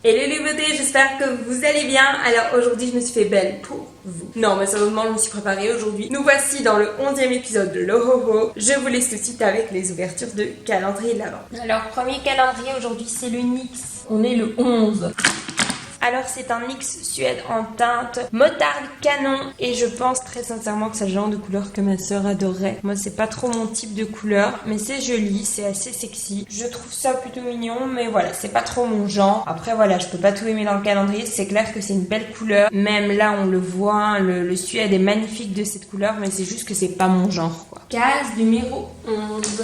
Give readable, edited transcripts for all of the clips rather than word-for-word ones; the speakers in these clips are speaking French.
Hello les beautés, j'espère que vous allez bien. Alors aujourd'hui je me suis fait belle pour vous. Non mais sérieusement je me suis préparée aujourd'hui. Nous voici dans le 11e épisode de Lohoho. Je vous laisse tout de suite avec les ouvertures de calendrier de l'Avent. Alors premier calendrier aujourd'hui c'est le NYX. On est le 11. Alors c'est un NYX Suède en teinte moutarde canon et je pense très sincèrement que c'est le genre de couleur que ma soeur adorerait. Moi c'est pas trop mon type de couleur mais c'est joli, c'est assez sexy. Je trouve ça plutôt mignon mais voilà c'est pas trop mon genre. Après voilà je peux pas tout aimer dans le calendrier, c'est clair que c'est une belle couleur. Même là on le voit, le Suède est magnifique de cette couleur mais c'est juste que c'est pas mon genre quoi. Case numéro 11.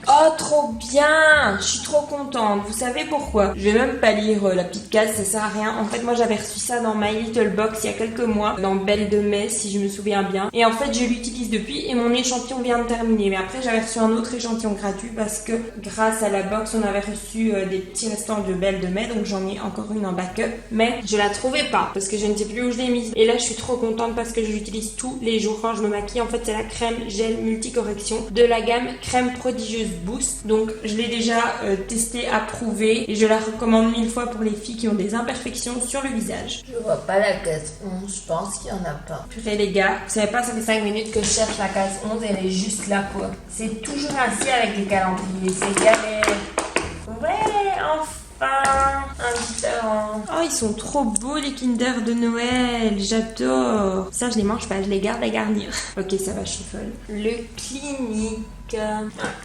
Oh trop bien, je suis trop contente. Vous savez pourquoi? Je vais même pas lire la petite case, ça sert à rien. En fait moi j'avais reçu ça dans My Little Box il y a quelques mois, dans Belle de Mai si je me souviens bien. Et en fait je l'utilise depuis et mon échantillon vient de terminer. Mais après j'avais reçu un autre échantillon gratuit parce que grâce à la box on avait reçu des petits restants de Belle de Mai. Donc j'en ai encore une en backup. Mais je la trouvais pas parce que je ne sais plus où je l'ai mise. Et là je suis trop contente parce que je l'utilise tous les jours quand je me maquille. En fait c'est la crème gel multicorrection de la gamme crème prodigieuse Boost. Donc je l'ai déjà testé, approuvé et je la recommande 1000 fois pour les filles qui ont des imperfections sur le visage. Je vois pas la case 11, je pense qu'il y en a pas. Purée les gars, vous savez pas, ça fait 5 minutes que je cherche la case 11 et elle est juste là quoi. C'est toujours ainsi avec les calendriers, c'est galère. Ouais, enfin un différent. Oh ils sont trop beaux les Kinder de Noël, j'adore. Ça je les mange pas, je les garde à garnir. Ok ça va, je suis folle. Le Clinique.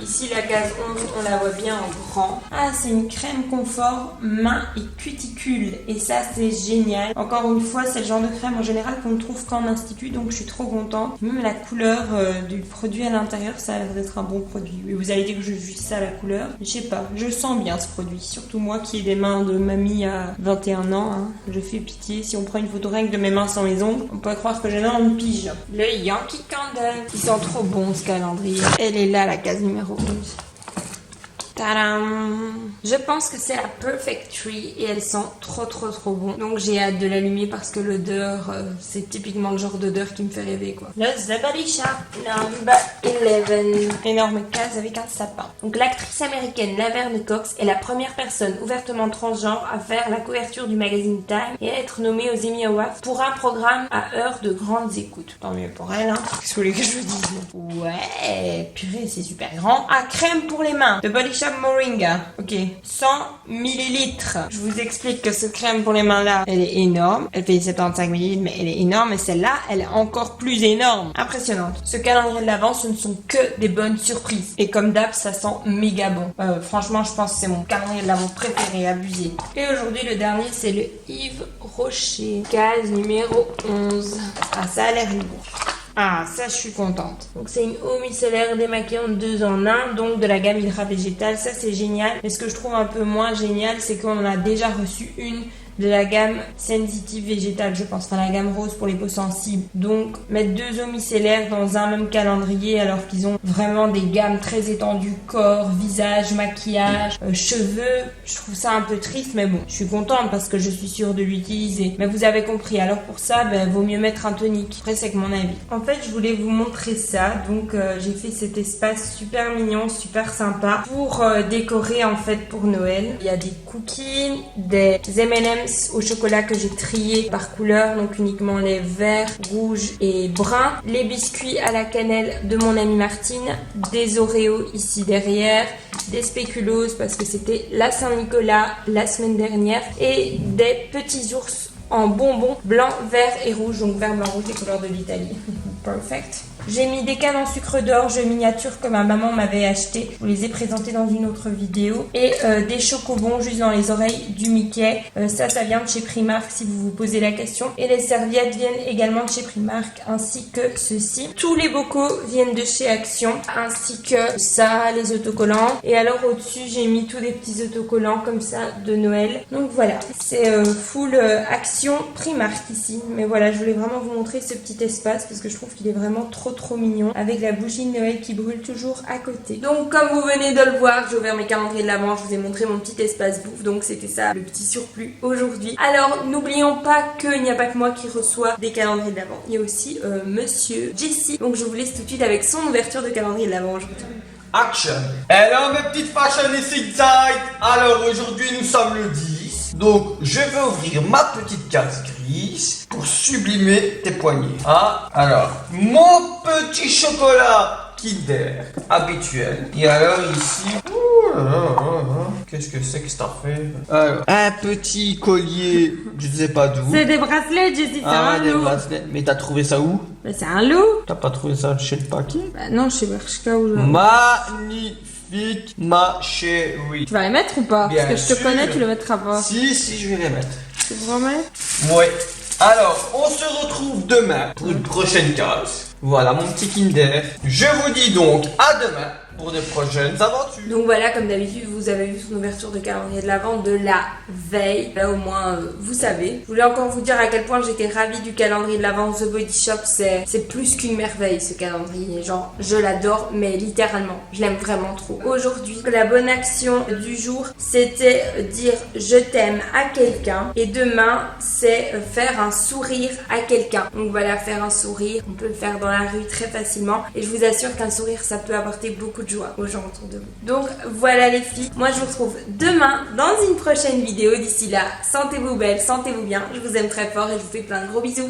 Ici la case 11 on la voit bien en grand. Ah c'est une crème confort main et cuticule et ça c'est génial. Encore une fois c'est le genre de crème en général qu'on ne trouve qu'en institut donc je suis trop contente. Même la couleur du produit à l'intérieur ça a l'air d'être un bon produit. Et vous allez dire que je juge ça la couleur. Je sais pas, je sens bien ce produit. Surtout moi qui ai des mains de mamie à 21 ans. Hein. Je fais pitié. Si on prend une photo rien que de mes mains sans mes ongles, on peut croire que j'ai une pige. Le Yankee Candle. Ils sont trop bons ce calendrier. Elle est là la case numéro 11. Tadam! Je pense que c'est la Perfect Tree et elle sent trop bon. Donc j'ai hâte de l'allumer parce que l'odeur, c'est typiquement le genre d'odeur qui me fait rêver quoi. Le The Body Shop number 11. Énorme case avec un sapin. Donc l'actrice américaine Laverne Cox est la première personne ouvertement transgenre à faire la couverture du magazine Time et à être nommée aux Emmy Awards pour un programme à heure de grandes écoutes. Tant mieux pour elle hein. Qu'est-ce que vous voulez que je vous dise? Ouais, purée c'est super grand. Ah, crème pour les mains. The Body Shop Moringa. Ok. 100 millilitres. Je vous explique que cette crème pour les mains là, elle est énorme. Elle fait 75 millilitres, mais elle est énorme. Et celle-là, elle est encore plus énorme. Impressionnante. Ce calendrier de l'Avent, ce ne sont que des bonnes surprises. Et comme d'hab, ça sent méga bon. Franchement, je pense que c'est mon calendrier de l'Avent préféré, abusé. Et aujourd'hui, le dernier, c'est le Yves Rocher. Case numéro 11. Ah, ça a l'air lourd. Ah, ça je suis contente. Donc c'est une eau micellaire démaquillante 2 en 1, donc de la gamme Hydra Végétale, ça c'est génial. Mais ce que je trouve un peu moins génial, c'est qu'on en a déjà reçu une de la gamme Sensitive Végétale, je pense, enfin la gamme rose pour les peaux sensibles. Donc mettre 2 eaux micellaires dans un même calendrier alors qu'ils ont vraiment des gammes très étendues, corps, visage, maquillage, cheveux, je trouve ça un peu triste mais bon, je suis contente parce que je suis sûre de l'utiliser. Mais vous avez compris, alors pour ça, vaut mieux mettre un tonique. Après c'est que mon avis. En fait je voulais vous montrer ça, donc j'ai fait cet espace super mignon, super sympa pour décorer en fait pour Noël. Il y a des cookies, des M&M's au chocolat que j'ai trié par couleur, donc uniquement les verts, rouges et bruns, les biscuits à la cannelle de mon amie Martine, des Oreos ici derrière, des spéculoos parce que c'était la Saint-Nicolas la semaine dernière et des petits ours en bonbons blanc, vert et rouge, donc vert, blanc, rouge, les couleurs de l'Italie. Perfect. J'ai mis des cannes en sucre d'orge miniature que ma maman m'avait acheté. Je vous les ai présentés dans une autre vidéo. Et des chocobons juste dans les oreilles du Mickey. Ça vient de chez Primark si vous vous posez la question. Et les serviettes viennent également de chez Primark ainsi que ceci. Tous les bocaux viennent de chez Action ainsi que ça, les autocollants. Et alors au-dessus j'ai mis tous des petits autocollants comme ça de Noël. Donc voilà, c'est full Action Primark ici. Mais voilà, je voulais vraiment vous montrer ce petit espace parce que je trouve qu'il est vraiment trop mignon avec la bougie de Noël qui brûle toujours à côté. Donc comme vous venez de le voir, j'ai ouvert mes calendriers de l'Avent, je vous ai montré mon petit espace bouffe, donc c'était ça le petit surplus aujourd'hui. Alors n'oublions pas qu'il n'y a pas que moi qui reçois des calendriers de l'Avent, il y a aussi Monsieur Jessie, donc je vous laisse tout de suite avec son ouverture de calendrier de l'Avent aujourd'hui. action. Hello mes petites fashionistic tight. Alors aujourd'hui nous sommes le 10. Donc je vais ouvrir ma petite case grise pour sublimer tes poignets. Ah, alors, mon petit chocolat Kinder habituel. Et alors ici, qu'est-ce que c'est que cette affaire? Alors, un petit collier, je sais pas d'où. C'est des bracelets, Jessie, c'est un Des loup. bracelets. Mais t'as trouvé ça où? Mais c'est un loup. T'as pas trouvé ça chez le paquet? Bah non, chez Bershka ou Magnifique, ma chérie. Tu vas les mettre ou pas? Bien Parce que je te sûr. connais, tu le mettras pas. Si, je vais les mettre. Tu promets? Oui. Alors, on se retrouve demain pour une prochaine case. Voilà mon petit Kinder. Je vous dis donc à demain pour de prochaines aventures. Donc voilà, comme d'habitude, vous avez vu son ouverture de calendrier de l'Avent de la veille. Là au moins, vous savez. Je voulais encore vous dire à quel point j'étais ravie du calendrier de l'Avent The Body Shop. C'est plus qu'une merveille ce calendrier. Genre, je l'adore, mais littéralement, je l'aime vraiment trop. Aujourd'hui, la bonne action du jour, c'était dire je t'aime à quelqu'un. Et demain, c'est faire un sourire à quelqu'un. Donc voilà, faire un sourire, on peut le faire dans la rue très facilement. Et je vous assure qu'un sourire, ça peut apporter beaucoup de joie aux gens autour de vous. Donc voilà les filles, moi je vous retrouve demain dans une prochaine vidéo. D'ici là, sentez-vous belle, sentez-vous bien, je vous aime très fort et je vous fais plein de gros bisous.